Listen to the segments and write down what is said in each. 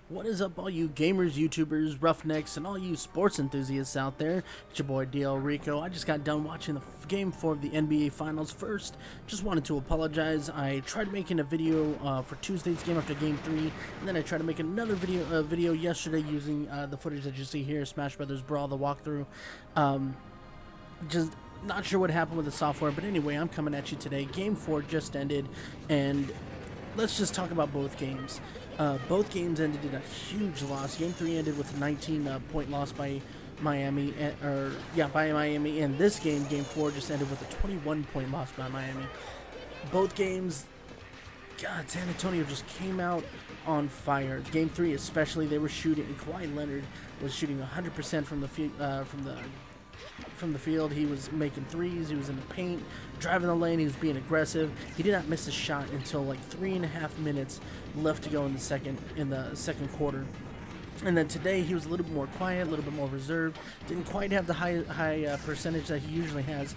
What is up, all you gamers, YouTubers, roughnecks, and all you sports enthusiasts out there? It's your boy DL Rico. I just got done watching the Game 4 of the NBA Finals. First, just wanted to apologize. I tried making a video for Tuesday's game after Game 3, and then I tried to make another video yesterday using the footage that you see here, Smash Brothers Brawl, the walkthrough. Just not sure what happened with the software, but anyway, I'm coming at you today. Game 4 just ended, and let's just talk about both games. Both games ended in a huge loss. Game 3 ended with a 19-point loss by Miami, by Miami, and this game, Game 4, just ended with a 21-point loss by Miami. Both games, God, San Antonio just came out on fire. Game 3 especially, they were shooting. Kawhi Leonard was shooting 100% from the field. He was making threes. He was in the paint, driving the lane. He was being aggressive. He did not miss a shot until like 3.5 minutes left to go in the second quarter. And then today he was a little bit more quiet, a little bit more reserved. Didn't quite have the high percentage that he usually has,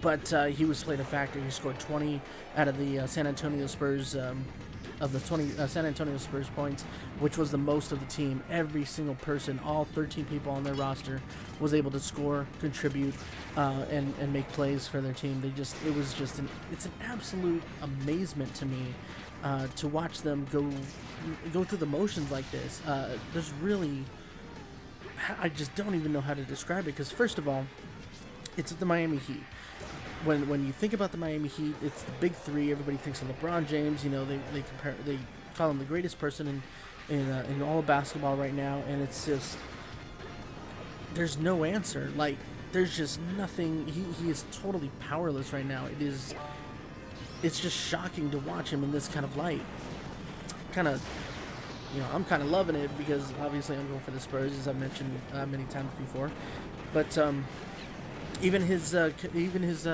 but he was played a factor. He scored 20 out of the San Antonio Spurs. Of the 20 San Antonio Spurs points, which was the most of the team. Every single person, all 13 people on their roster, was able to score, contribute, and make plays for their team. It's an absolute amazement to me to watch them go through the motions like this. There's really, I just don't even know how to describe it, because first of all, it's the Miami Heat. When you think about the Miami Heat, it's the big three. Everybody thinks of LeBron James. You know, they call him the greatest person in all of basketball right now, and it's just, there's no answer. Like, there's just nothing. He is totally powerless right now. It's just shocking to watch him in this kind of light. I'm kind of loving it, because obviously I'm going for the Spurs, as I've mentioned many times before, but even his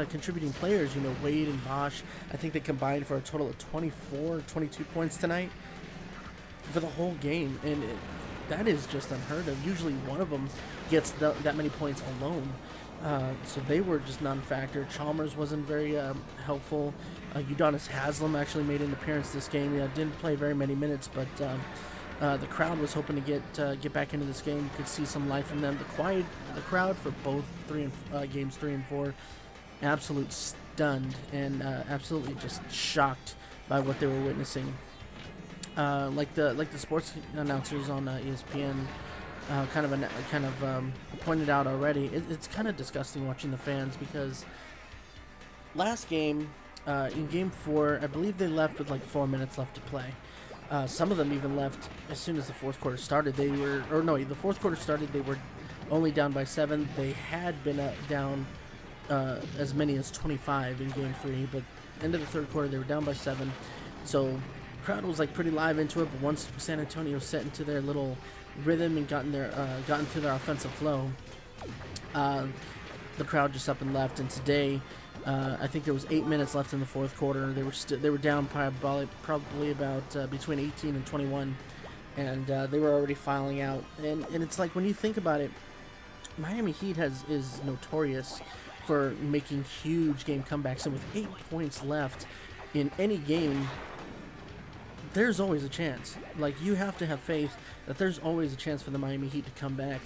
contributing players, you know, Wade and Bosch, I think they combined for a total of 24 or 22 points tonight for the whole game, and that is just unheard of. Usually one of them gets that many points alone, so they were just non-factor. Chalmers wasn't very helpful. Udonis Haslem actually made an appearance this game. Didn't play very many minutes, but the crowd was hoping to get back into this game. You could see some life in them. The crowd for both games 3 and 4, absolute stunned and absolutely just shocked by what they were witnessing. Like the sports announcers on ESPN kind of pointed out already. It's kind of disgusting watching the fans, because last game, in Game 4, I believe they left with like 4 minutes left to play. Some of them even left as soon as the fourth quarter started. The fourth quarter started, they were only down by 7. They had been down as many as 25 in Game 3, but end of the third quarter, they were down by 7. So crowd was like pretty live into it, but once San Antonio set into their little rhythm and got into their offensive flow, the crowd just up and left. And today, I think there was 8 minutes left in the fourth quarter. They were down probably about between 18 and 21, and they were already filing out. And it's like, when you think about it, Miami Heat is notorious for making huge game comebacks, and with 8 points left in any game, there's always a chance. Like, you have to have faith that there's always a chance for the Miami Heat to come back.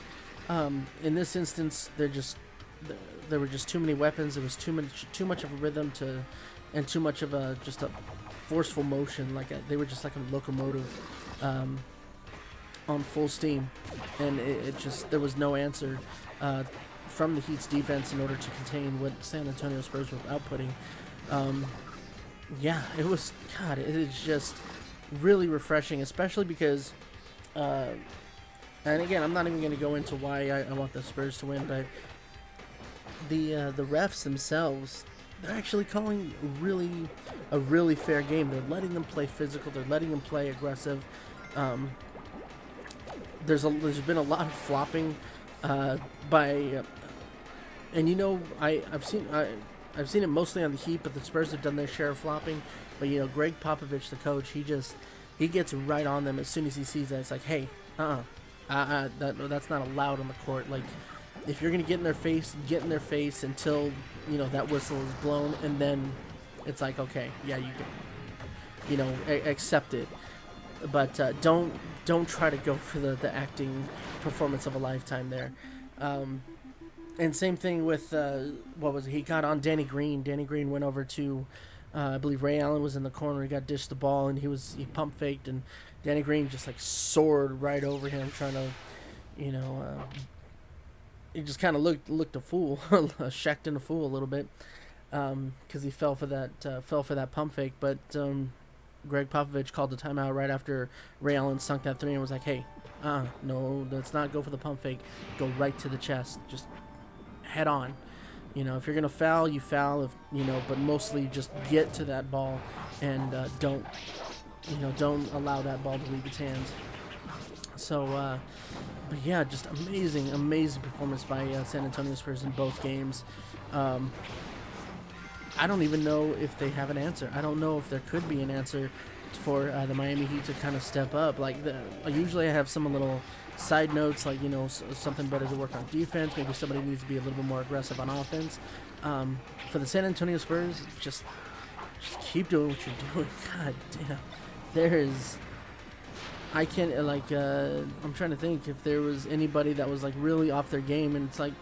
In this instance, there were just too many weapons. There was too much of a rhythm and too much of a forceful motion. They were just like a locomotive on full steam, and there was no answer from the Heat's defense in order to contain what San Antonio Spurs were outputting. It was, God, it is just really refreshing, especially because, and again, I'm not even going to go into why I want the Spurs to win, but the refs themselves, they're actually calling a really fair game. They're letting them play physical. They're letting them play aggressive. There's been a lot of flopping by, and you know, I've seen it mostly on the Heat, but the Spurs have done their share of flopping. But you know, Greg Popovich, the coach, he gets right on them as soon as he sees that. It's like, hey, that's not allowed on the court. Like, if you're gonna get in their face until, you know, that whistle is blown, and then it's like, okay, yeah, you can, accept it. but don't try to go for the acting performance of a lifetime there. And same thing with what was it? He got on Danny Green. Danny Green went over to I believe Ray Allen was in the corner. He got dished the ball and he pump faked, and Danny Green just like soared right over him, trying to, you know, he just kind of looked a fool, shacked in a fool a little bit, because he fell for that pump fake. But Greg Popovich called the timeout right after Ray Allen sunk that three and was like, "Hey, no, let's not go for the pump fake. Go right to the chest, just head on. You know, if you're gonna foul, you foul. If but mostly just get to that ball and don't allow that ball to leave its hands." So, but yeah, just amazing performance by San Antonio Spurs in both games. I don't even know if they have an answer. I don't know if there could be an answer for the Miami Heat to kind of step up. Like usually I have some little side notes, like something better to work on defense. Maybe somebody needs to be a little bit more aggressive on offense. For the San Antonio Spurs, just keep doing what you're doing. God damn, there is. I can't I'm trying to think if there was anybody that was like really off their game, and it's like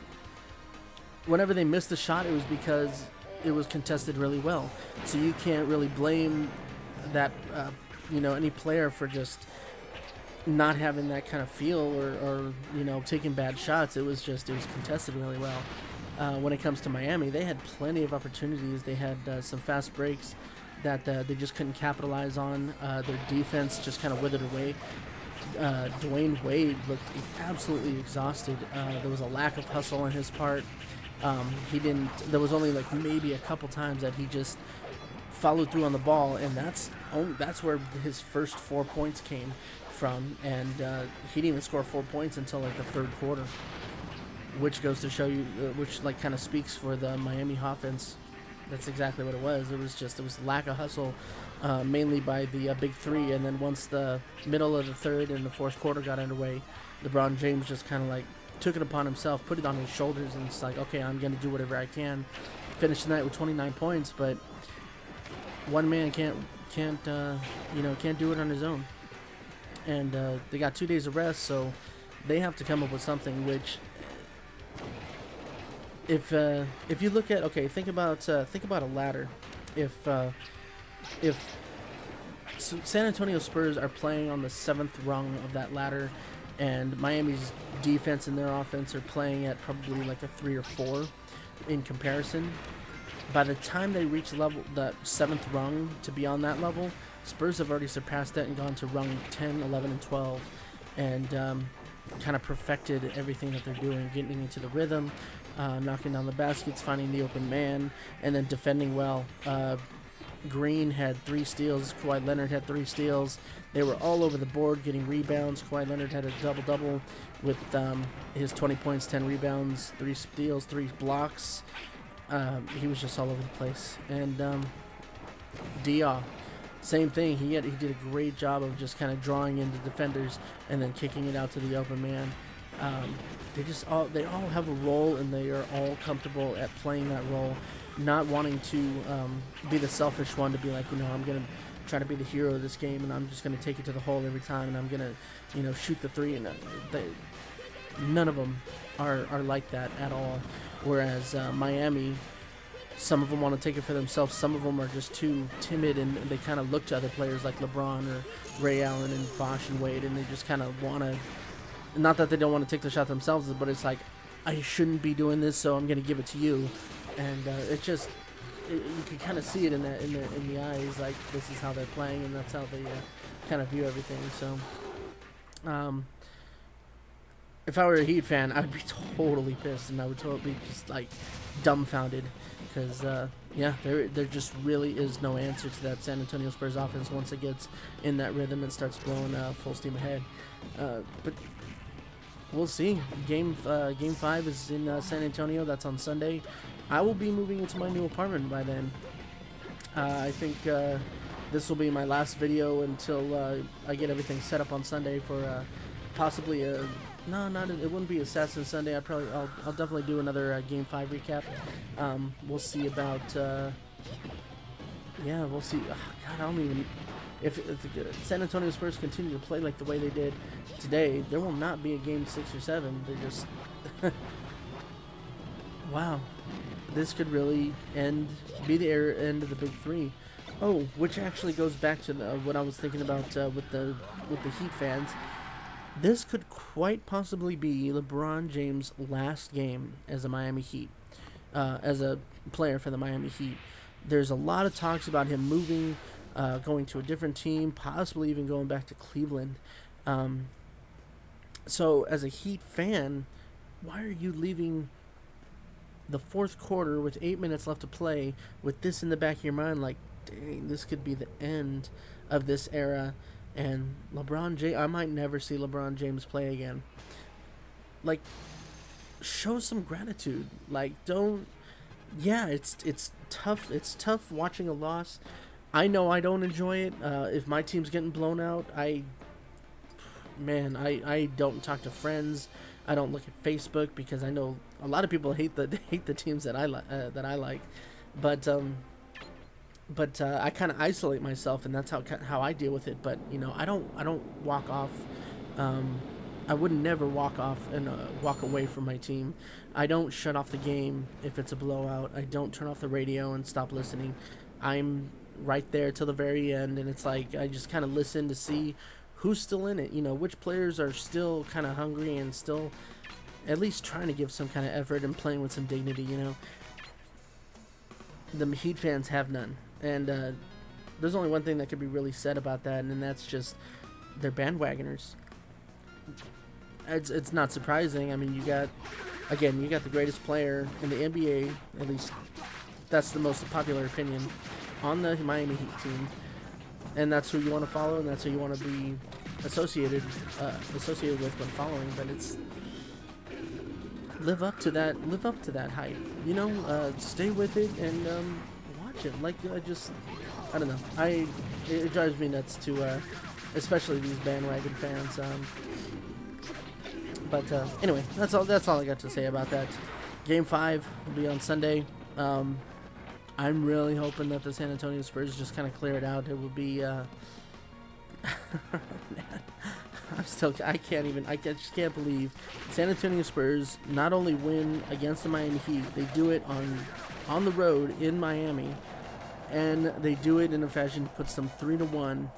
whenever they missed the shot, it was because it was contested really well. So you can't really blame that any player for just not having that kind of feel or taking bad shots. It was contested really well. When it comes to Miami, they had plenty of opportunities. They had some fast breaks that they just couldn't capitalize on. Their defense just kind of withered away. Dwayne Wade looked absolutely exhausted. There was a lack of hustle on his part. There was only like maybe a couple times that he just followed through on the ball, and that's where his first 4 points came from. And he didn't even score 4 points until like the third quarter, which goes to show you, which like kind of speaks for the Miami offense. That's exactly what it was. It was lack of hustle, mainly by the big three. And then once the middle of the third and the fourth quarter got underway, LeBron James just kind of like took it upon himself, put it on his shoulders, and it's like, okay, I'm going to do whatever I can. Finish the night with 29 points, but one man can't do it on his own. And they got 2 days of rest, so they have to come up with something. Which, if you look at, think about a ladder. If San Antonio Spurs are playing on the 7th rung of that ladder, and Miami's defense and their offense are playing at probably like a 3 or 4 in comparison. By the time they reach that 7th rung to be on that level, Spurs have already surpassed that and gone to rung 10, 11, and 12, and kind of perfected everything that they're doing, getting into the rhythm, knocking down the baskets, finding the open man, and then defending well. Green had 3 steals. Kawhi Leonard had 3 steals. They were all over the board getting rebounds. Kawhi Leonard had a double-double with his 20 points, 10 rebounds, 3 steals, 3 blocks. He was just all over the place. And Dia, same thing. He did a great job of just kind of drawing in the defenders and then kicking it out to the open man. They all have a role, and they are all comfortable at playing that role, not wanting to be the selfish one to be like, I'm going to try to be the hero of this game, and I'm just going to take it to the hole every time, and I'm going to, shoot the three. And none of them are like that at all. Whereas Miami, some of them want to take it for themselves. Some of them are just too timid, and they kind of look to other players like LeBron or Ray Allen and Bosh and Wade, and they just kind of want to, not that they don't want to take the shot themselves, but it's like, I shouldn't be doing this, so I'm going to give it to you. And you can kind of see it in the eyes, like this is how they're playing, and that's how they kind of view everything. So, if I were a Heat fan, I'd be totally pissed, and I would totally be just like dumbfounded, because there just really is no answer to that San Antonio Spurs offense once it gets in that rhythm and starts blowing full steam ahead. But we'll see. Game 5 is in San Antonio. That's on Sunday. I will be moving into my new apartment by then. I think this will be my last video until I get everything set up on Sunday for possibly a... No, it wouldn't be Assassin Sunday. I'll definitely do another Game 5 recap. We'll see about... we'll see. Oh, God, I don't even... if the San Antonio Spurs continue to play like the way they did today, there will not be a game 6 or 7. They're just wow, this could really be the end of the big three. Oh, which actually goes back to what I was thinking about with the Heat fans. This could quite possibly be LeBron James' last game as a Miami Heat, as a player for the Miami Heat. There's a lot of talks about him moving, going to a different team, possibly even going back to Cleveland. So as a Heat fan, why are you leaving the fourth quarter with 8 minutes left to play with this in the back of your mind? Like, dang, this could be the end of this era. And LeBron James, I might never see LeBron James play again. Like, show some gratitude. Like, don't. Yeah, it's tough. It's tough watching a loss. I know I don't enjoy it. If my team's getting blown out, I don't talk to friends. I don't look at Facebook because I know a lot of people hate the teams that I like. But I kind of isolate myself, and that's how I deal with it. But I don't walk off. I would never walk off and walk away from my team. I don't shut off the game if it's a blowout. I don't turn off the radio and stop listening. I'm right there till the very end, and it's like I just kind of listen to see who's still in it. Which players are still kind of hungry and still at least trying to give some kind of effort and playing with some dignity. The Heat fans have none. And there's only one thing that could be really said about that, and that's just they're bandwagoners. It's not surprising. I mean, you got the greatest player in the NBA, at least that's the most popular opinion, on the Miami Heat team, and that's who you want to follow, and that's who you want to be associated with when following. But it's live up to that hype. Stay with it and watch it. Like I don't know. It drives me nuts to, especially these bandwagon fans. But anyway, that's all I got to say about that. Game 5 will be on Sunday. I'm really hoping that the San Antonio Spurs just kind of clear it out. It would be. I just can't believe San Antonio Spurs not only win against the Miami Heat, they do it on the road in Miami, and they do it in a fashion that puts them 3-1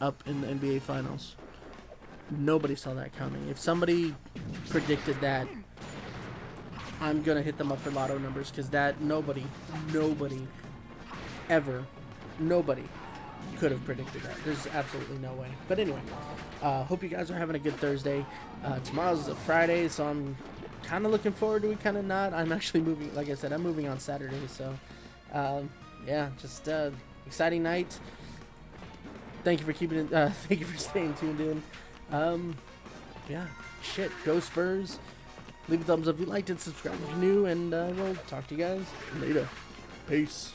up in the NBA Finals. Nobody saw that coming. If somebody predicted that, I'm gonna hit them up for lotto numbers, because that nobody could have predicted that. There's absolutely no way. But anyway, hope you guys are having a good Thursday. Tomorrow's a Friday, so I'm kind of looking forward to it, kind of not. I'm actually moving, like I said, I'm moving on Saturday, so yeah, just exciting night. Thank you for thank you for staying tuned in. Yeah, shit, go Spurs. Leave a thumbs up if you liked it, subscribe if you're new, and we'll talk to you guys later. Peace.